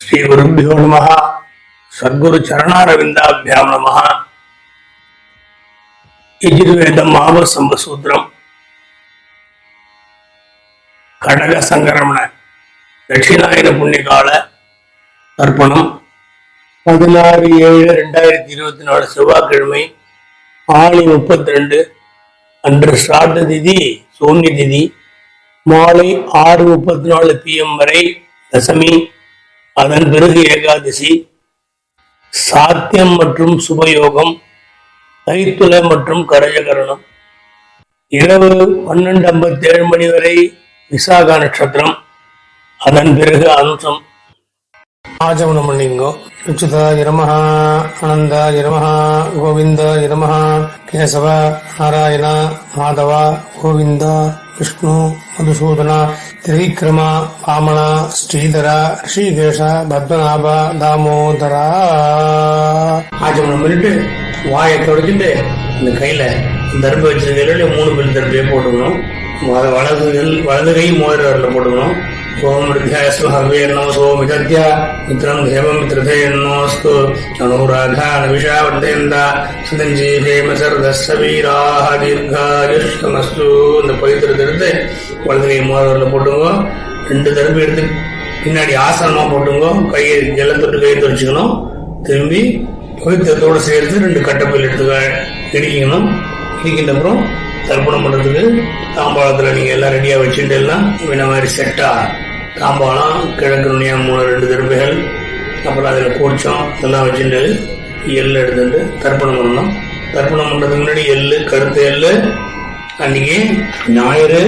ஸ்ரீ குருபியோ நமஹ. சத்குரு சரணாரவிந்தாபியாம் நமஹ. யஜுர்வேதம் ஆபசம்பசூத்திரம் கடக சங்கரமண தட்சிணாயன புண்ணியகால தர்ப்பணம் 16/7/2024 செவ்வாய்க்கிழமை ஆணி 32 அன்று ஸ்ராத்த திதி சோன்ய திதி. மாலை 6:34 PM வரை தசமி. அதன் பிறகு ஏகாதசி. சாத்தியம் மற்றும் சுபயோகம், தைத்துள மற்றும் கரஜகரணம். இரவு 12:57 மணி வரை விசாகா நட்சத்திரம். அதன் பிறகு அம்சம். ஆஜமனம் பண்ணிங்கோ. அச்சுதாய நமஹ, ஆனந்தாய நமஹ, கோவிந்தாய நமஹ, கேசவ நாராயண மாதவ கோவிந்த விஷ்ணு மதுசூதன திரிவிக்ரம வாமன ஸ்ரீதர ரிஷிகேஷ பத்மநாப தாமோதரா. ஆஜமனம் பண்ணிட்டு வாயை தொடச்சிட்டு இந்த கையில தர்ப வச்சிருக்கையில 3 பில் தர்பையை போட்டுக்கணும். வலது கை மோதிரவரில் போட்டுக்கணும். ஓம் ரித்யாஸ்மஹவே நமோ மிதத்யா மித்ரம் தேவம் மித்ரதேன்னோஸ்து அனுராதா நவிஷா வர்தேந்தா சுதஞ்சீவேம சர்தஸ்ஸவீராஹ தீர்காயுஷ்மஸ்து. இந்த பவித்திரத்தை எடுத்து வலது கை மோதிரவரில் போட்டுங்க. 2 தர்பை எடுத்து பின்னாடி ஆசனமா போட்டுங்க. கையை ஜலத்தொட்டு கையை துடைச்சிக்கணும். திரும்பி பவித்திரத்தோடு சேர்த்து 2 கட்டப்பையில் எடுத்து இடிக்கணும். இடிக்கின்ற அப்புறம் தர்ப்பணம் பண்றதுக்கு தாம்பாளத்துல நீங்க எல்லாம் ரெடியா வச்சுட்டு எல்லாம் இந்த மாதிரி செட்டா தாம்பாளம் கிழக்கு நுனியா 2 தர்பைகள், அப்புறம் அதுல கூச்சம் இதெல்லாம் வச்சுட்டு எள்ளு எடுத்துட்டு தர்ப்பணம் பண்ணணும். தர்ப்பணம் பண்றதுக்கு முன்னாடி எள்ளு, கருத்த எள்ளு அன்னைக்கு ஞாயிறு,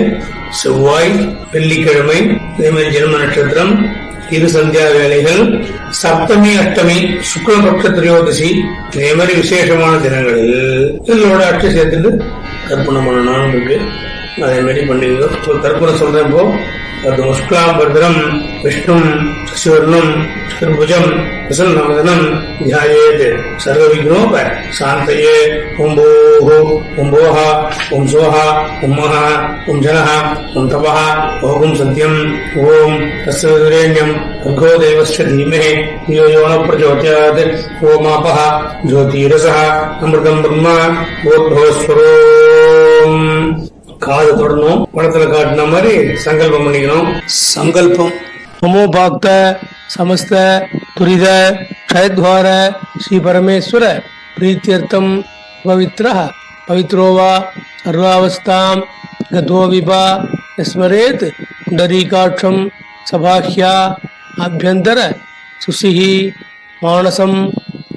செவ்வாய், வெள்ளிக்கிழமை, இதே மாதிரி ஜென்ம நட்சத்திரம், இரு சந்தியா வேலைகள், சப்தமி, அஷ்டமி, சுக்லபக்ஷ திரையோதசி, இதே மாதிரி விசேஷமான தினங்களில் இதோட அட்சை சேர்த்துட்டு தர்ப்பணம் பண்ணணும்னு இருக்கு. அதே மாதிரி பண்ணிங்க. தர்ப்பணம் சொல்றப்போ முஷ்கலாம் பத்ரம் விஷ்ணும் சிவர்ணம் திருபுஜம் பிரசன்னவதனம் தியாயேத் சர்வ விக்னோப சாந்தயே. ஓம் போஹ, ஓம் போஹ, ஓம் சோஹ, ஓம் மஹ, ஓம் ஜனஹ, ஓம் தபஹ, ஓம் சத்யம், ஓம் தஸ்ஸுரேண்யம் भर्गो देवस्य धीमहि धियो यो न प्रचोदयात्. ओमापः ज्योतिरसः अमृतं ब्रह्म भूर्भुवस्वरोम्. காது தொடரணும். படத்துல காட்டின மாதிரி சங்கல்பம் பண்ணிக்கணும். சங்கல்பம். மமோபாக்த சமஸ்த துரித க்ஷயத்வார ஸ்ரீ பரமேஸ்வர பிரீத்தியர்த்தம் பவித்ரः பவித்ரோ வா சர்வாவஸ்தாம் கதோ விபா ஸ்மரேத் புண்டரீகாட்சம் சபாஹ்யா ஆभ्यंतर சுசிஹி மானசம்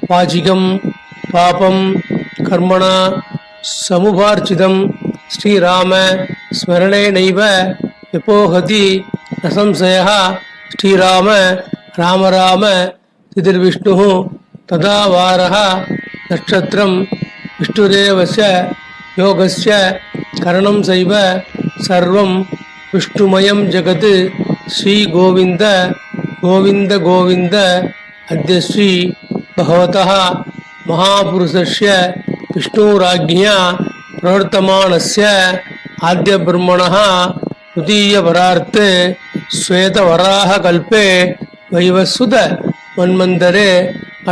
வாச்சிகம் பாபம் கர்மணா சமுபார்ச்சிதம் ஸ்ரீராம ஸ்மரணேனைவ விபோஹதி நசம்சயः. ஸ்ரீராம ராம ராம திதிர்விஷ்ணுः ததா வாரः நட்சத்திரம் விஷ்ணுரேவஸ்ய யோகஸ்ய கரணம் சைவ சர்வம் விஷ்ணுமயம் ஜகத். ஸ்ரீ கோவிந்த கோவிந்த கோவிந்த அத்ய ஸ்ரீ பகவதः மகாபுருஷஸ்ய விஷ்ணுராஜ்ஞா பிரவர்த்தமானஸ்ய ஆத்ய பிரம்மணः துதீயவரார்த்தே ஸ்வேதவராஹ கல்பே வைவஸ்வத மன்வந்தரே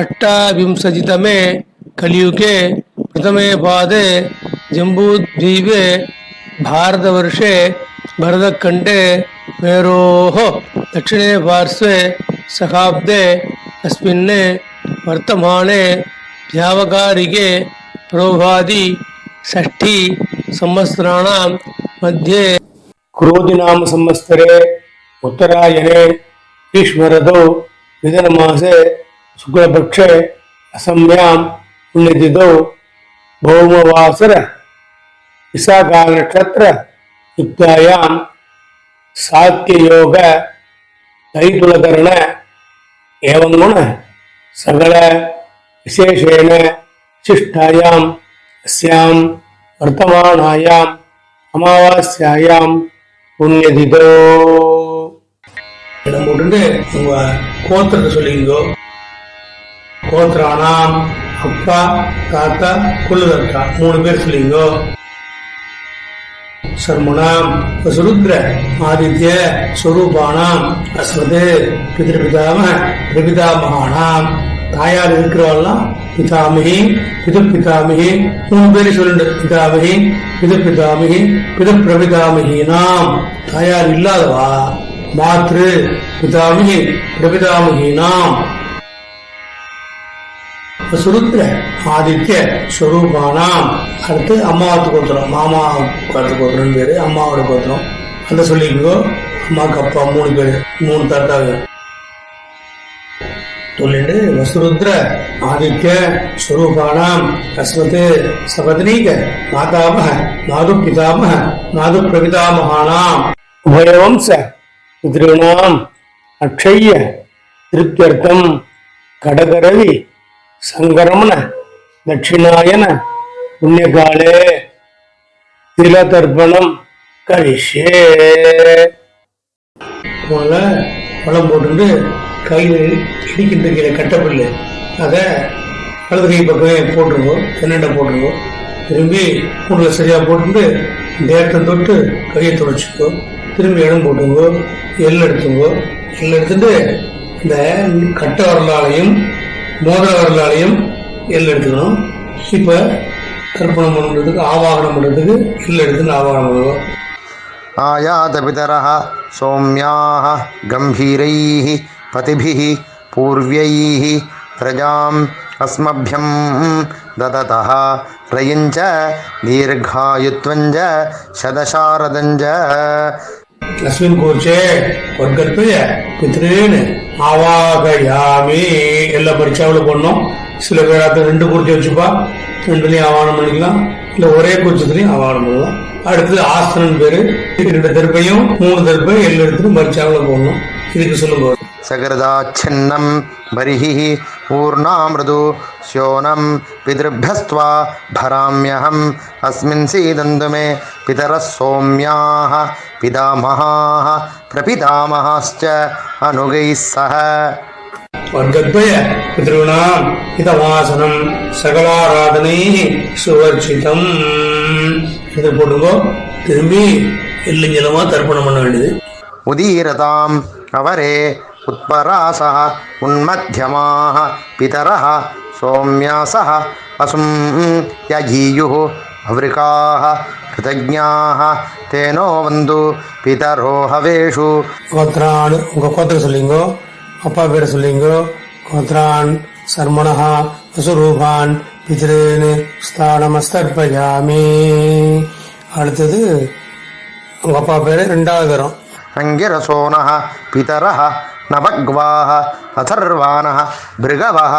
அஷ்டாவிம்சதிதமே கலியுगे பிரதமே பாதே ஜம்பூத்வீபே भारतवर्षे भरतखण्डे मेरोः दक्षिणे पार्श्वे सखाब्दे अस्मिन् वर्तमाने व्यावकारिके प्रोभादि षष्ठी संवत्सराणां मध्ये क्रोधिनाम संवत्सरे उत्तरायणे ग्रीष्मऋतौ मिथुनमासे शुक्लपक्षे असम्यां पुण्यतिथौ भौमवासर विशाखा नक्षत्र युक्तायां सात्ययोग दैतुलकरण एवं गुण सकल विशेषेण शिष्टायां अस्यां वर्तमानायां अमावास्यायां पुण्यतिथौ. இடம் போட்டு உங்க கோத்திரத்தை சொல்லிங்கோ. கோத்திரானாம் அப்பா தாத்தா குழுதர்க்கா 3 பேர் சொல்லிங்கோ. சர்மணாம் வசுருத்ர ஆதித்ய ஸ்வரூபானாம் அஸ்மதே பிதிருபிதாம பிரபிதாமகானாம். தாயார் இருக்கிறவாள்லாம் பிதாமகி பிது பிதாமகி 3 பேரை சொல்லுண்டு. பிதாமகி பிது பிதாமகி பிது பிரபிதாமகினாம். தாயார் இல்லாதவா மாத்ரு பிதாமகி பிரபிதாமகினாம். சுருத்ர ஆதித்ய ஸ்வரூபானாம். அடுத்து அம்மாவுக்கு கோத்திரம், மாமா கோத்திரம் பேரு, அம்மாவோட கோத்திரம் அந்த சொல்லிக்கோ. அம்மாவுக்கு அப்பா 3 பேரு, 3 தாத்தாவு சொல்லிட்டு வசுருத்ர ஆதித்ய ஸ்வரூபானாம் அஸ்மதே சபத்னீக மாதாமக மாது பிதாமக மாது பிரபிதாமகானாம். உபயவம்ச பித்ருணாம் அக்ஷய்ய திருப்தியர்த்தம் கடகரவி சங்கரமண தட்சிணாயன புண்ணியகாலே திலதர்ப்பணம் கரிஷே. பழம் போட்டு கையில் இடிக்கின்ற கட்டப்பில்லு அதை வலது கை பக்கமே போட்டுருவோம், தென்னண்டை போட்டுருவோம். திரும்பி கூண்டில் சரியாக போட்டு தேரத்தை தொட்டு கையை துடைச்சிக்கோ. திரும்பி இடம் போட்டுங்கோ, எள் எடுத்துங்கோ. எள் எடுத்துட்டு இந்த கட்ட வரலாலையும் மோதிர வரலாலையும் எள் எடுத்துக்கணும். இப்போ தர்ப்பணம் பண்ணுறதுக்கு ஆவாகனம் பண்ணுறதுக்கு எள் எடுத்துன்னு ஆவாகனம் பண்ணுவோம். ஆயாத பிதரஹ சௌம்யாஹ கம்பீரைஹ பதிபிஹ பூர்வ்யைஹ பிரஜாம் அஸ்மப்யம் தததஹ ரயஞ்ச தீர்காயுத்வஞ்ச சதசாரதஞ்ச. லக்ஷ்மன் கோச்சே வர்க்கத்துய பித்ருன்னு ஆவாகயாமி. எல்லா பரீட்சாவில் போடணும். சில பேர் அதை 2 குறிச்சி வச்சுப்பா, 2லயும் ஆவாகனம் பண்ணிக்கலாம், இல்லை ஒரே குறிச்சத்துலையும் ஆவாகனம் பண்ணலாம். அடுத்தது ஆஸ்தனன் பேரு, 2 தர்ப்பையும் 3 தர்ப்பையும் எல்லாம் எடுத்துட்டு பரீட்சாவில் போடணும். இதுக்கு சொல்லுங்க. சகரதாச்சின்னம் பரிஹி ஊர்ணாமிருது ஸ்யோனம் பிதృभ्यस्त्वा भराम्यहम् अस्मिन् सीदन्तु मे पितरः सौम्याः पितामहाः प्रपितामहाश्च अनुगैः सह. வர்க்கத்வய பித்ருணாம் இதவாசனம் சகலாராதனை சுவர்ச்சிதம். இது போட்டுங்கோ. திரும்பி எல்லுஞ்சலமா தர்ப்பணம் பண்ண வேண்டியது. உதீரதாம் அவரே உத்பராசः உன்மத்தியமாः பிதரः சௌம்யாசः அசும் யஜீயுः அவ்ரிகாः கிருதஜ்ஞாः தேனோ வந்து பிதரோ ஹவேஷு. கோத்ரான், உங்க கோத்திரம் சொல்லிங்கோ, அப்பா பேரை சொல்லிங்கோ. கோத்ரான் சர்மணஹா வசுரூபான் பித்ரேன் ஸ்தானமஸ்தர்ப்பயாமி. அடுத்தது உங்க அப்பா பேரு 2வது தரம். அங்கிரசோனः பிதரः நபக்வாः அதர்வாணः பிருகவः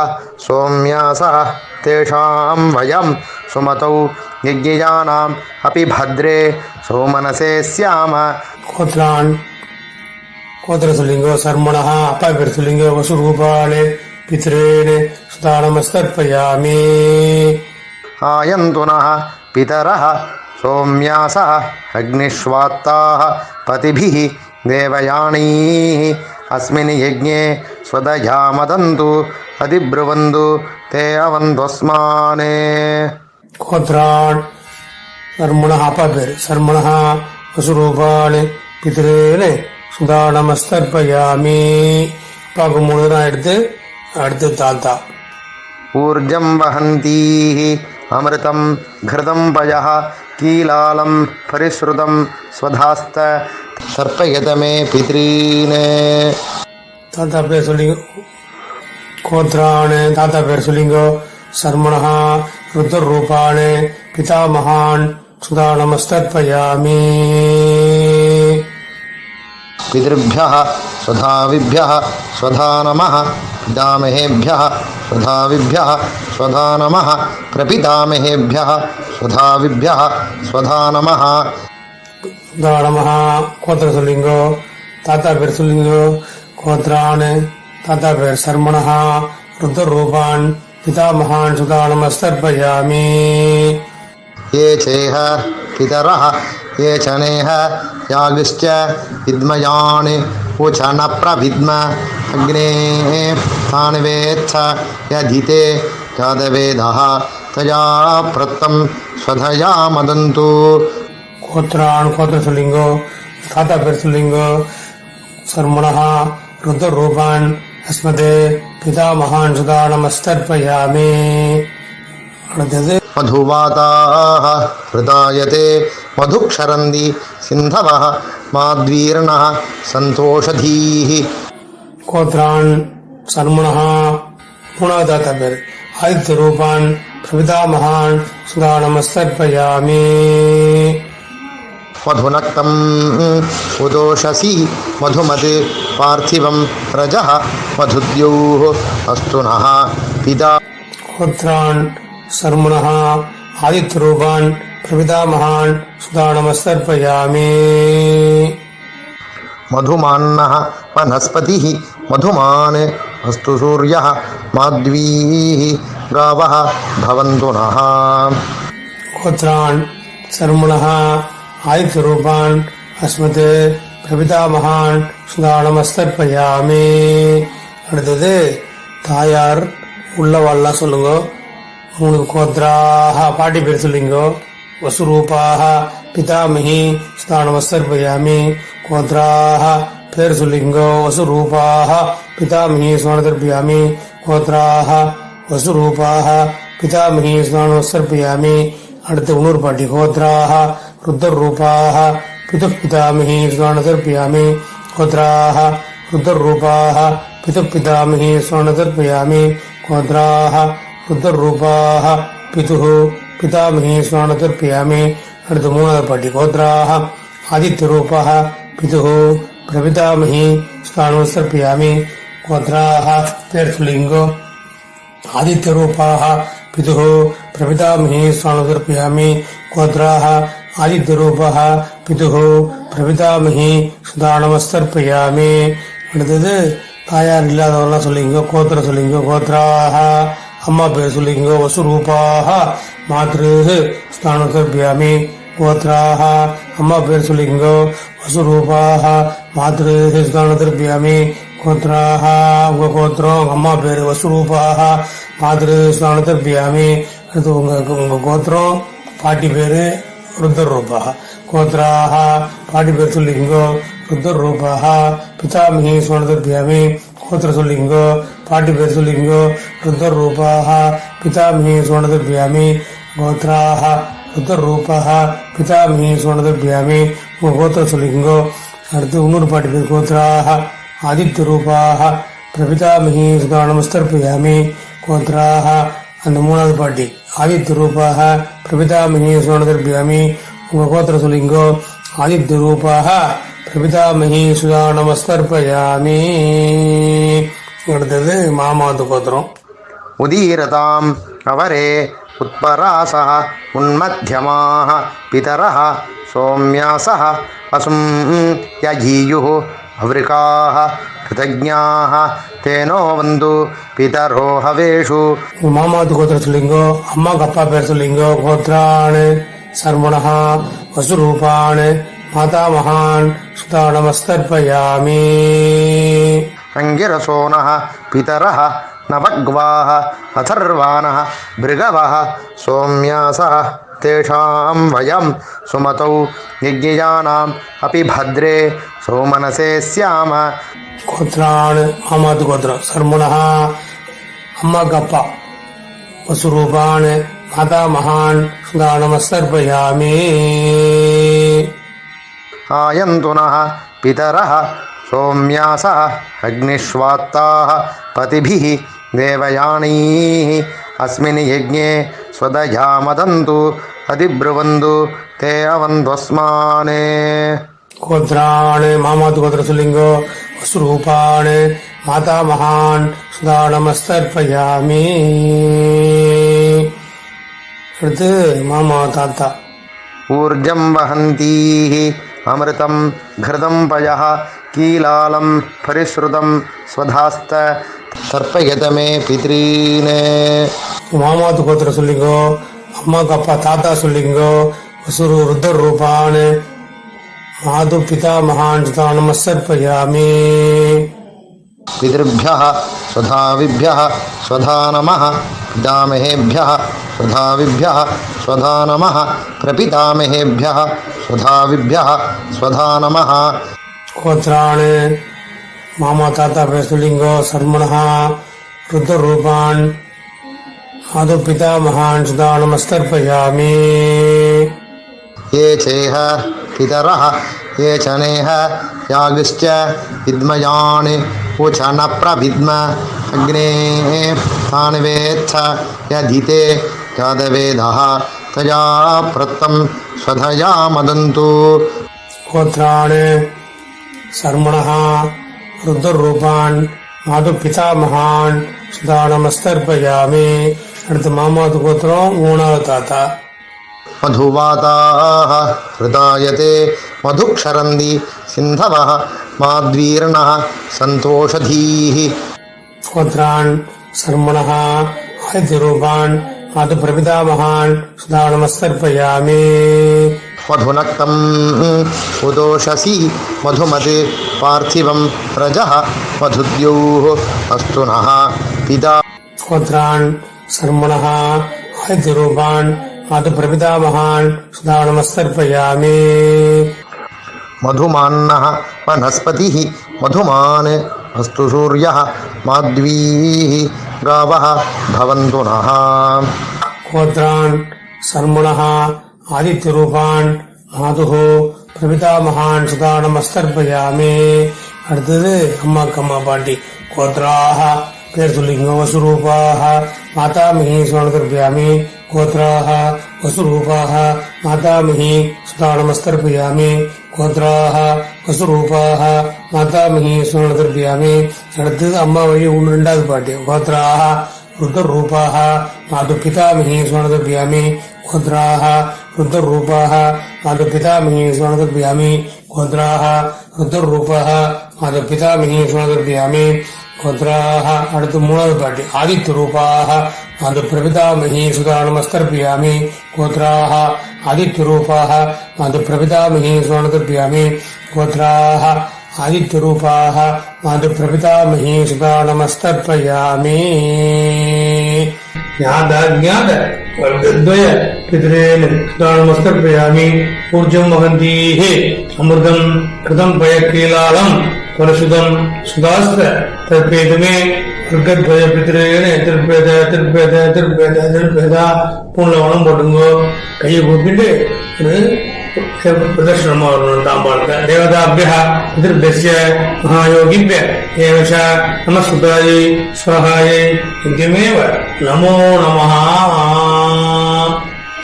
சௌம்யாசः தேஷாம் வயம் சுமதௌ யஜ்ஞயானாம் அபி பத்ரே சௌமனசே ஸ்யாம. கோத்ரான் கோத்திரம் சொல்லிங்கோ. சர்மணஹா அப்பா பேர் சொல்லிங்கோ. வசுரூபாலே பித்ரேன் ஸ்தானமஸ்தர்ப்பயாமி. ஆயந்துனः பிதரः சௌம்யாசः அக்னிஷ்வாத்தாः பதிபிः தேவயானீः அஸ்மின் யஜ்ஞே ஸ்வதயா மதந்து அதிப்ருவந்து தே அவந்த்வஸ்மானே. கோத்ரான் சர்மணஹா அப்பா பேர் சர்மணஹா வசுரூபாலே பித்ரேன் சுதானமஸ்தர்ப்பயாமி. அப்பாவுக்கு 3 தான் எடுத்து அடுத்து தாத்தா. ஊர்ஜம் வஹந்தீः அமிர்தம் घृतं पयः कीलालं परिश्रुतं स्वधास्त सर्पयत मे पितॄन्. தாத்தா பேர் சொல்லிங்க. கோத்ரான் தாத்தா பேர் சொல்லிங்கோ. சர்மணஹா ருத்ரரூபான் பிதாமகான் சுதானமஸ்தர்ப்பயாமி. पितृभ्यः स्वधाविभ्यः स्वधा नमः पितामहेभ्यः स्वधाविभ्यः स्वधा नमः प्रपितामहेभ्यः स्वधाविभ्यः स्वधा नमः. நமஹ கோத்திரம் சொல்லிங்கோ. தாத்தா பேர் சொல்லிங்கோ. கோத்ரான் தாத்தா பேர் சர்மணஹா ருத்ரரூபான் பிதாமகான் சுதானமஸ்தர்ப்பயாமி. ये चेह पितरः ये च नेह यागिश्च विद्मयानि उच न प्रविद्म अग्ने तान् वेत्थ यदिते जातवेदः तया प्रत्तं स्वधया मदन्तु. கோத்ரான் கோத்திர சொல்லிங்கோ, தாத்தா பேர் சொல்லிங்கோ. சர்மணஹா ருத்ர ரூபான் அஸ்மதே பிதா மகான் சுதா நமஸ்தர்ப்பயாமி. அடுத்தது மதுவாதாக ஹிருதாயதே மதுக்ஷரந்தி சிந்தவः மாத்வீர்ணः சந்தோஷதீஹி. கோத்ரான் சர்மணஹா மூணாவது தாத்தா பேர் ஆதித்ய ரூபான் பிரபிதா மகான் சுதா நமஸ்தர்ப்பயாமி. மதுநக்தம் உதோஷசி மதுமத் பார்த்திவம் ரஜः மதுத்யோः அஸ்து நः பிதா. கோத்ரான் சர்மணஹா ஆதித்ய ரூபான் பிரபிதா மகான் சுதா நமஸ்தர்ப்பயாமி. மதுமான்னः வனஸ்பதிः மதுமான் அஸ்து சூர்யः மாத்வீः காவः பவந்து நः. கோத்ரான் சர்மணஹா ஆதித்ய ரூபான் அஸ்மத் பிரபிதா மகான் சுதா நமஸ்தர்ப்பயாமி. அடுத்தது தாயார் உள்ளவாள்லாம் சொல்லுங்க. 3 கோத்ராக பாட்டி பேர் சொல்லிங்கோ. வசுரூபாக பிதாமகி சுதா நமஸ்தர்ப்பயாமி. கோத்ராக பேர் சொல்லிங்கோ. வசுரூபாக பிதாமகி சுதா நமஸ்தர்ப்பயாமி. கோத்ராக வசுரூபாக பிதாமகி சுதா நமஸ்தர்ப்பயாமி. அடுத்து இன்னொரு பாட்டி கோத்ராக ருத்ர ரூபாக பிது பிதாமகி சுதா நமஸ்தர்ப்பயாமி. கோத்ராக ருத்ர ரூபாக பிது பிதாமகி சுதா நமஸ்தர்ப்பயாமி. கோத்ராக ருத்ர ரூபாக பிது பிதாமகி சுதா நமஸ்தர்ப்பயாமி. அடுத்து மூணாவது பாட்டி கோத்ராக ஆதித்ய ரூபாக பிது பிரபிதாமகி சுதா நமஸ்தர்ப்பயாமி. கோத்ராக பேர் சொல்லிங்கோ. ஆதித்ய ரூபாக பிது பிரபிதாமகி சுதா நமஸ்தர்ப்பயாமி. கோத்ராக ஆதித்ய ரூபாக பிது பிரபிதாமகி சுதா நமஸ்தர்ப்பயாமி. அடுத்தது தாயார் இல்லாதவரெல்லாம் சொல்லிங்கோ. கோத்திர சொல்லிங்கோ. கோத்ராக அம்மா பேர் சொல்லிங்கோ. வசுரூபாக மாத்ரு சுதா நமஸ்தர்ப்பயாமி. கோத்ராக அம்மா பேர் சொல்லிங்கோ. வசுரூபாக மாத்ரு சுதா நமஸ்தர்ப்பயாமி. கோத்ராக உங்க கோத்திரம் அம்மா பேர் வசுரூபாக மாத்ரு சுதா நமஸ்தர்ப்பயாமி. அடுத்து உங்க கோத்திரம் பாட்டி பேரு ருத்ர ரூபாக. கோத்ராக பாட்டி பேர் சொல்லிங்கோ. ருத்ர ரூபாக பிதாமகி சுதா நமஸ்தர்ப்பயாமி. கோத்திர சொல்லிங்கோ. பாட்டி பேர் சொல்லிங்கோ. ருத்ர ரூபாக பிதாமகி சுதா நமஸ்தர்ப்பயாமி. கோத்ராக ருத்ர ரூபாக பிதாமகி சுதா நமஸ்தர்ப்பயாமி. உங்க கோத்திரம் சொல்லிங்கோ. அடுத்து இன்னொரு பாட்டி பேர் கோத்ராக ஆதித்ய ரூபாக பிரபிதாமகி சுதா நமஸ்தர்ப்பயாமி. கோத்ராக அந்த மூணாவது பாட்டி ஆதித்ய ரூபாக பிரபிதாமகி சுதா நமஸ்தர்ப்பயாமி. உங்க கோத்திரம் சொல்லிங்கோ. ஆதித்ய ரூபாக பிரபிதாமகி சுதா நமஸ்தர்ப்பயாமி. அடுத்தது மாமாவது கோத்திரம். உதீரதாம் அவரே உத்பராசः உன்மத்தியமாः பிதரः சோம்யாசः வசும் யஜீயுः அவ்ருகாः கிருதஜ்ஞாः தேனோ வந்து பிதரோ ஹவேஷு. மாமாவது கோத்திரம் சொல்லிங்கோ. அம்மாக்கு அப்பா பேர் சொல்லிங்கோ. கோத்ரான் சர்மணஹா வசுரூபான் மாதா மகான் சுதா நமஸ்தர்ப்பயாமி. அங்கிரசோனः பிதரः நவக்வாः அதர்வாணः பிருகவः சோம்யாசः தேஷாம் வயம் சுமதௌ யஜ்ஞயானாம் அபி பத்ரே சோமனசே ஸ்யாம. கோத்ரான் மாமாவது கோத்திரம் சர்மணஹா அம்மாக்கு அப்பா வசுரூபான் மாதா மகான் சுதா நமஸ்தர்ப்பயாமி. ஆயந்து நः பிதரः சோம்யாசः அக்னிஷ்வாத்தாः பதிபிः தேவயானீः அஸ்மின் யஜ்ஞே ஸ்வதயா மதந்து அதிப்ருவந்து தே அவந்த்வஸ்மான். கோத்ரான் மாமாவது கோத்திரம் சொல்லிங்கோ. வசுரூபான் மாதா மகான் சுதா நமஸ்தர்ப்பயாமி. அடுத்து மாமா தாத்தா. ஊர்ஜம் வஹந்தீः அமிர்தம் घृतं पयः कीलालं परिश्रुतं स्वधास्त தர்ப்பயத மே பித்ரீனே. மாமாவது கோத்திரம் சொல்லிங்கோ. அம்மாக்கு அப்பா தாத்தா சொல்லிங்கோ. வசுரு ருத்ர ரூபான் மாது பிதா மகான் சுதா நமஸ்தர்ப்பயாமி. பிதృभ्यः स्वधाविभ्यः स्वधा नमः पितामहेभ्यः स्वधाविभ्यः स्वधा नमः प्रपितामहेभ्यः स्वधाविभ्यः स्वधा नमः गोत्राणि मामा ताता पेसुलिंगो सर्मणः रुद्ररूपान् आदौ पितामहान् सुधा नमस्तर्पयामि ये चेह पितरः ये च नेह यागिश्च विद्मयान् उच न प्रविद्म अग्ने तान् वेत्थ यदिते जातवेदः तया प्रत्तं स्वधया मदन्तु गोत्राणि सर्मणः रुद्ररूपान् आदौ पितामहान् सुधा नमस्तर्पयामि அடுத்து மாமாவது கோத்திரம் மூணாவது தாத்தா मधुवाताः हृदायते मधुक्षरन्ति सिन्धवः माद्वीर्णः सन्तोषधीः गोत्रान् सर्मणः आदित्यरूपान् आदौ प्रपितामहान् सुधा नमस्तर्पयामि मधुनक्तम् उदोषसि मधुमते पार्थिवं रजः मधुद्योः अस्तु नः पिता गोत्रान् सर्मणः आदित्यरूपान् आदौ प्रपितामहान् सुधा नमस्तर्पयामि मधुमान्नः वनस्पतिः मधुमान् अस्तु सूर्यः माध्वीः गावः भवन्तु नः गोत्रान् सर्मणः आदित्यरूपान् आदुः प्रपितामहान् सुधा नमस्तर्पयामि அடுத்தது அம்மாக்கு அம்மா பாட்டி கோத்ராः பேர் சொல்லிங்க வசுரூபாः மாதாமஹி சுதானமஸ்தர்ப்பயாமி கோத்ராः வசுரூபாः மாதாமஹி சுதா நமஸ்தர்ப்பயாமி கோத்ராः வசுரூபாः மாதாமஹி சுதானமஸ்தர்ப்பயாமி அடுத்தது அம்மா வழி ரெண்டாவது பாட்டி கோத்ராः रुद्ररूपाः आदौ पितामही सुवर्णदर्पयामि गोत्राः रुद्ररूपाः आदौ पितामही सुवर्णदर्पयामि गोत्राः रुद्ररूपाः आदौ पितामही सुवर्णदर्पयामि गोत्राः அடுத்து மூணாவது பாட்டி ஆதித்யரூபாः आदौ प्रपितामही सुधा नमस्तर्पयामि गोत्राः आदित्यरूपाः आदौ प्रपितामही सुवर्णदर्पयामि गोत्राः आदित्यरूपाः आदौ प्रपितामही सुधा नमस्तर्पयामि ज्ञात वर्गद्वय पितॄन् सुधा नमस्तर्पयामि ऊर्जं वहन्तीः अमृतं कृतं पयकीलालं परशुदं सुधास्त्र तर्पयितुमे वर्गद्वय पितॄन् திருப்பேத பூண்ல வனம் போட்டுங்கோ கையை கூப்பிட்டு प्रदर्शनम् ताम्बालक देवताभ्यः पितृभ्यश्च महायोगिभ्य एव च नमस्कृतायै स्वाहायै नित्यमेव नमो नमः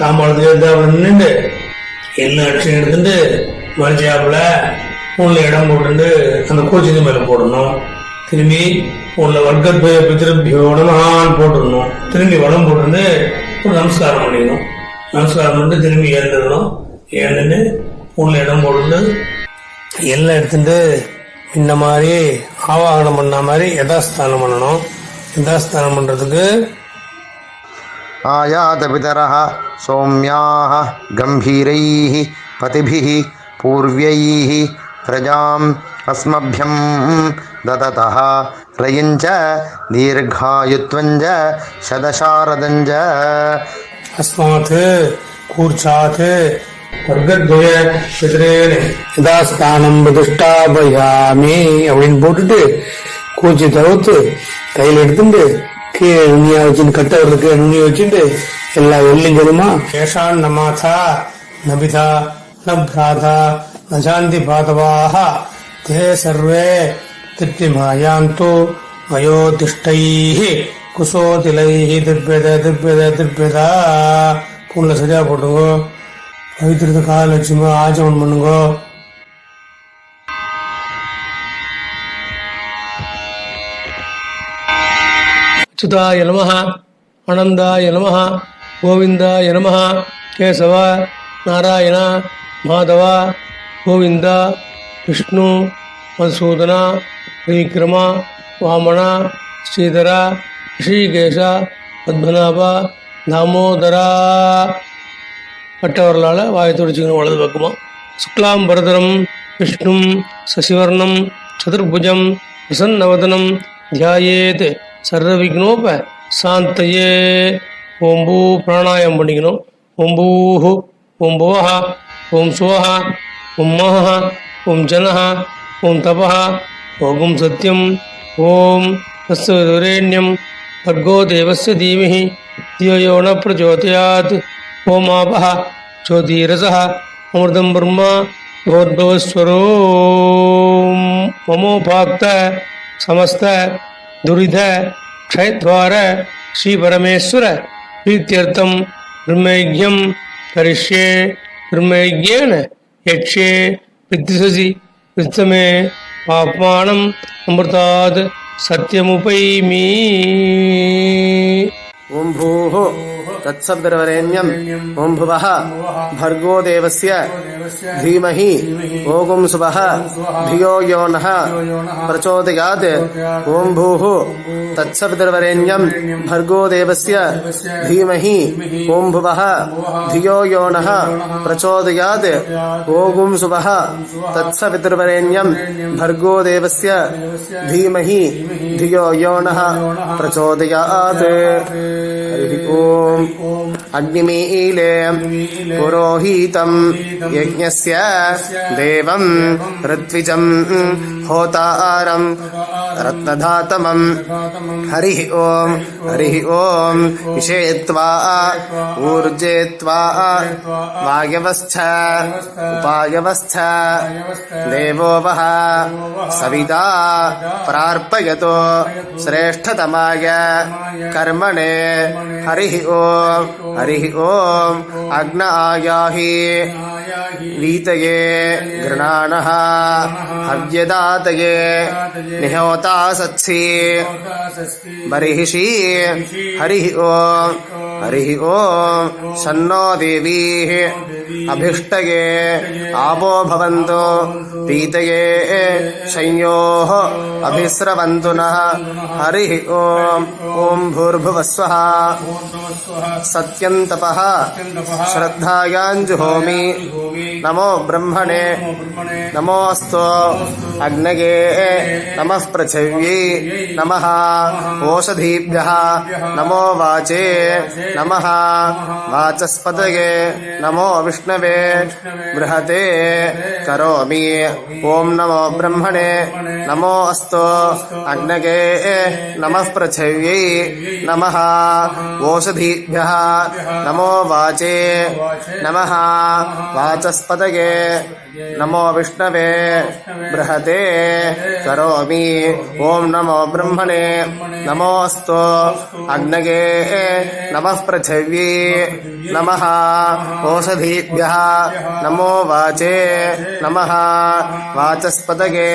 தாம்பாளத்துக்கு தேவதை நின்று என்ன அடிச்சு எடுத்துட்டு மறைச்சாப்புல பூனில் இடம் போட்டு அந்த கோச்சிக்கு மேல போடணும். திரும்பி பூனில் வர்க்கத்வய பிதிருபியோ நமஹான்னு போட்டுடணும். திரும்பி வடம் போட்டு ஒரு நமஸ்காரம் பண்ணிக்கணும். நமஸ்காரம் பண்ணிட்டு திரும்பி எழுந்துடணும். ஏன்னு பூனில் இடம் போட்டு எல்லாம் எடுத்துட்டு இந்த மாதிரி ஆவாகனம் பண்ண மாதிரி யதாஸ்தானம் பண்ணணும். யதாஸ்தானம் பண்றதுக்கு आयात पितरः सौम्याः गम्भीरैः पतिभिः पूर्व्यैः प्रजाम् अस्मभ्यं ददतः रयञ्च दीर्घायुत्वञ्च शतशारदञ्च अस्मात् कूर्चात् वर्गद्वय पितॄन् யதாஸ்தானம் பிரதிஷ்டாபயாமி அப்படின்னு போட்டுட்டு கூச்சி தவிர்த்து கையில் எடுத்துட்டு கீழே நுண்ணியா வச்சுட்டு கட்டவர்களுக்கு நுண்ணிய வச்சுட்டு எல்லா வெள்ளியும் தெரியுமா ஏஷான் நமாதா நபிதா நப்ராதா நசாந்தி பாதவாக தே சர்வே திட்டிமாயாந்து மயோதிஷ்டைः குசோதிலைः திருப்பேதா பூன்ல சரியா போட்டுங்கோ. பவித்திரத்தை கால வச்சுங்க. ஆச்சமன் பண்ணுங்கோ. அச்சுதாய நமஹ ஆனந்தாய நமஹ கோவிந்தாய நமஹ கேசவ நாராயண மாதவ கோவிந்த விஷ்ணு மதுசூதன விக்ரம வாமன ஸ்ரீதர ரிஷிகேஷ பத்மநாப தாமோதரா மற்றவர்களால் வாயை துடிச்சுக்கணும். வலது பக்கமா சுக்லாம் பரதரம் விஷ்ணும் சசிவர்ணம் சதுர்புஜம் பிரசன்னவதனம் தியாயேத் சர்வவிக்னோப சாந்தயே. ஓம் பூ பிராணாயம் பண்ணிக்கணும். ஓம் பூஹு, ஓம் புவஹ, ஓம் சுவஹ, ஓம் மஹ, ஓம் ஜனஹ, ஓம் தபஹ, ஓம் சத்யம், ஓம் தஸ்ஸவரேண்யம் भर्गो देवस्य धीमहि धियो यो न प्रचोदयात्. ओम आपः ज्योतिरसः अमृतं ब्रह्म भगवद्भवस्वरो. ममोपाक्त समस्त दुरिध क्षयद्वार श्री परमेश्वर प्रीत्यर्थं ब्रह्मयज्ञं करिष्ये. ब्रह्मयज्ञेन यक्ष्ये विद्विषसि वित्तमे पाप्मानम् अमृतात् सत्यमुपैमि. ओम भूः तत्सवितुर्वरेण्यं ओम भुवः भर्गो देवस्य धीमहि ओम सुवः धियो यो नः प्रचोदयात्. ओम भूः तत्सवितुर्वरेण्यं भर्गो देवस्य धीमहि ओम भुवः धियो यो नः प्रचोदयात्. ओम सुवः तत्सवितुर्वरेण्यं भर्गो देवस्य धीमहि धियो यो नः प्रचोदयात्. ओम अग्निमीले पुरोहितं यज्ञस्य देवं ऋत्विजं होतारं रत्नधातमं. हरिः ओम विषेत्वा ऊर्जेत्वा वायवस्थ उपायवस्थ देवो वः सविता प्रार्पयतो श्रेष्ठतमाय कर्मणे. हरिः ओम अग्न आयाहि वीतये गृणानः हव्यदातये निहोता सत्सि बर्हिषि. हरिः ओम शन्नो देवीः अभिष्टये आपो भवन्तु पीतये शंयोः अभिस्रवन्तु नः. हरिः ओम भूर्भुवस्वः सत्यं तपः श्रद्धायाञ्जुहोमि. नमो ब्रह्मणे नमोऽस्तु अग्नये नमः पृथिव्यै नमः ओषधीभ्यः नमो वाचे नमः वाचस्पतये नमो विष्णवे बृहते करोमि. ओम नमो ब्रह्मणे नमोऽस्तु अग्नये नमः पृथिव्यै नमः ओषधीभ्यः नमो वाचे नमः वाचस्पतये नमो विष्णवे बृहते करोमि. ओम नमो ब्रह्मणे नमोऽस्तु अग्नये नमः पृथिव्यै नमः ओषधीभ्यः नमो वाचे नमः वाचस्पतये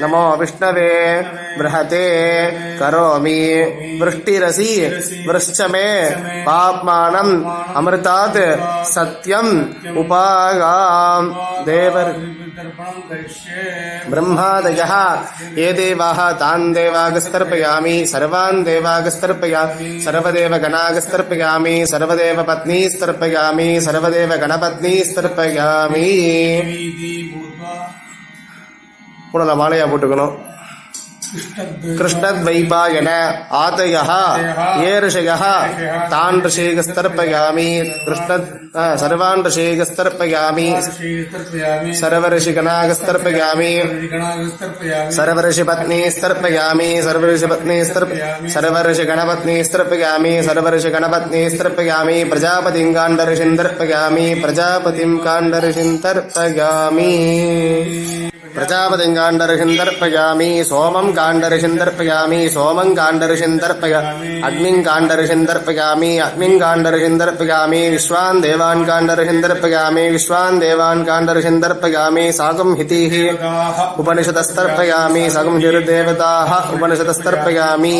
नमो विष्णवे बृहते करोमि. वृष्टिरसि वृश्च मे पाप्मानम् अमृतात् सत्यम् उपागाम्. देवर ब्रह्मादयः ये देवाः तान् देवागस्तर्पयामि. सर्वान् देवागस्तर्पयामि. सर्वदेवगणागस्तर्पयामि. सर्वदेवपत्नीस्तर्पयामि. सर्वदेवगणपत्नीस्तर्पयामि. पुनः मालया पोट्टुकணும். कृष्णद्वैपायन आतयः ये ऋषयः तान् ऋषिगस्तर्पयामि. कृष्ण सर्वान् ऋषिगस्तर्पयामि. सर्वऋषिगणागस्तर्पयामि. सर्वऋषिपत्नीस्तर्पयामि. सर्वऋषिगणपत्नीस्तर्पयामि. सर्वऋषिगणपत्नीस्तर्पयामि. प्रजापतिं काण्डऋषिं तर्पयामि. प्रजापतिं काण्डऋषिं तर्पयामि. प्रजापतिं काण्डऋषिं तर्पयामि. सोमं काण्डऋषिं तर्पयामि. सोमं काण्डऋषिं तर्पयामि. अग्निं काण्डऋषिं तर्पयामि. अग्निं काण्डऋषिं तर्पयामि. विश्वान् देवान् काण्डऋषिं तर्पयामि. विश्वान् देवान् काण्डऋषिं तर्पयामि. साकं हितिः उपनिषदस्तर्पयामि. साकं हिर्देवताः उपनिषदस्तर्पयामि.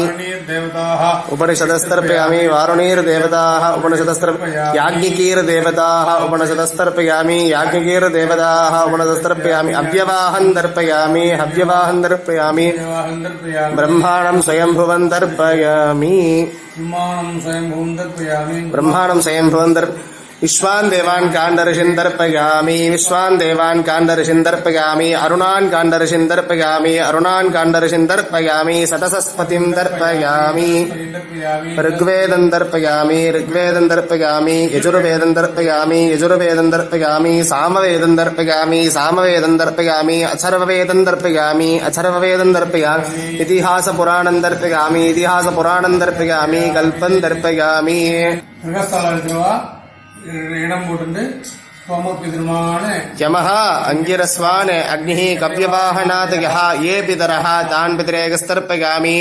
उपनिषदस्तर्पयामि. वारुणीर्देवताः उपनिषदस्तर्पयामि. याज्ञिकीर्देवताः उपनिषदस्तर्पयामि. याज्ञिकीर्देवताः उपनिषदस्तर्पयामि. अव्यवाहं तर्पयामि. हव्यवाहं तर्पयामि. ब्रह्माणं स्वयंभुवं तर्पयामि. ब्रह्माणं स्वयंभुवं विश्वान् देवान् काण्डऋषिन् दर्पयामि विश्वान् देवान् काण्डऋषिन् दर्पयामि अरुणान् काण्डऋषिन् दर्पयामि अरुणान् काण्डऋषिन् दर्पयामि सतसस्पतिं दर्पयामि ऋग्वेदं दर्पयामि ऋग्वेदं दर्पयामि यजुर्वेदं दर्पयामि यजुर्वेदं दर्पयामि सामवेदं दर्पयामि सामवेदं दर्पयामि अथर्ववेदं दर्पयामि अथर्ववेदं दर्पयामि इतिहासपुराणं दर्पयामि इतिहासपुराणं दर्पयामि कल्पं दर्पयामि இடம் போட்டு சோமக்கு திருமான यमः अंगिरस्वान् अग्निः कव्यवाहनात् यः ये पितरः तान् पितरेकस्तर्पयामि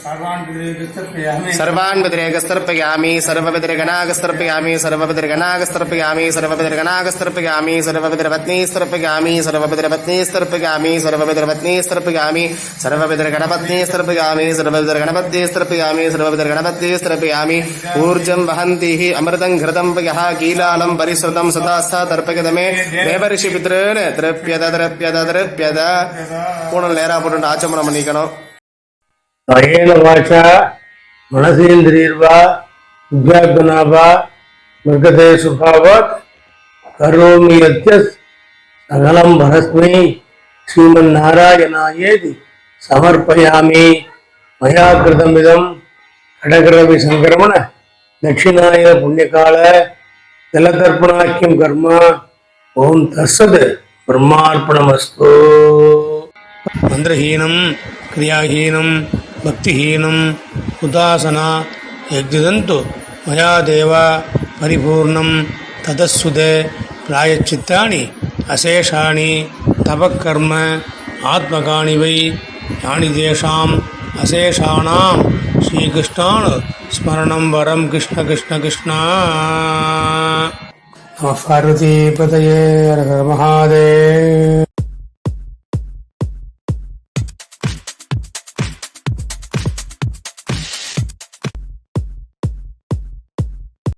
सर्वान् पितरेकस्तर्पयामि सर्वपितृगणागस्तर्पयामि सर्वपितृगणागस्तर्पयामि सर्वपितृगणागस्तर्पयामि सर्वपितृपत्नीस्तर्पयामि सर्वपितृपत्नीस्तर्पयामि सर्वपितृपत्नीस्तर्पयामि सर्वपितृगणपत्नीस्तर्पयामि सर्वपितृगणपत्नीस्तर्पयामि सर्वपितृगणपत्नीस्तर्पयामि ऊर्जं वहन्तिः अमृतं घृतं यः कीलालं परिश्रुतं सदास्था तर्पयत मे देवर्षि पितॄन् तृप्यत तृप्यत तृप्यत पूर्ण लेरा போட்டு ஆச்சமனம் பண்ணிக்கணும் அயேன வாச்சா மனசேந்திரியர்வா வித்யாத்மனாவா மிருகதே சுபாவத் கரோமி யத்யஸ் சகலம் பரஸ்மை ஸ்ரீமன் நாராயணாயேதி சமர்ப்பயாமி மயா கிருதமிதம் கடகரவி சங்கிரமண தட்சிணாய புண்ணியகால ஜலதர்ப்பணாக்கியம் கர்மா ஓம் தஸ்ஸத் பிரம்மார்ப்பணமஸ்து மந்திரஹீனம் கிரியாஹீனம் பக்திஹீனம் உதாசனா யஜ்ஜதந்து மயா தேவ பரிபூர்ணம் ததஸ்சுதே பிராயச்சித்தானி அசேஷாணி தபக்கர்ம ஆத்மகானி வை யானி தேஷாம் அசேஷானாம் ஸ்ரீகிருஷ்ணான் ஸ்மரணம் வரம் கிருஷ்ண கிருஷ்ண கிருஷ்ணா நம பார்வதி பதயே ஹர ஹர மகாதேவ்.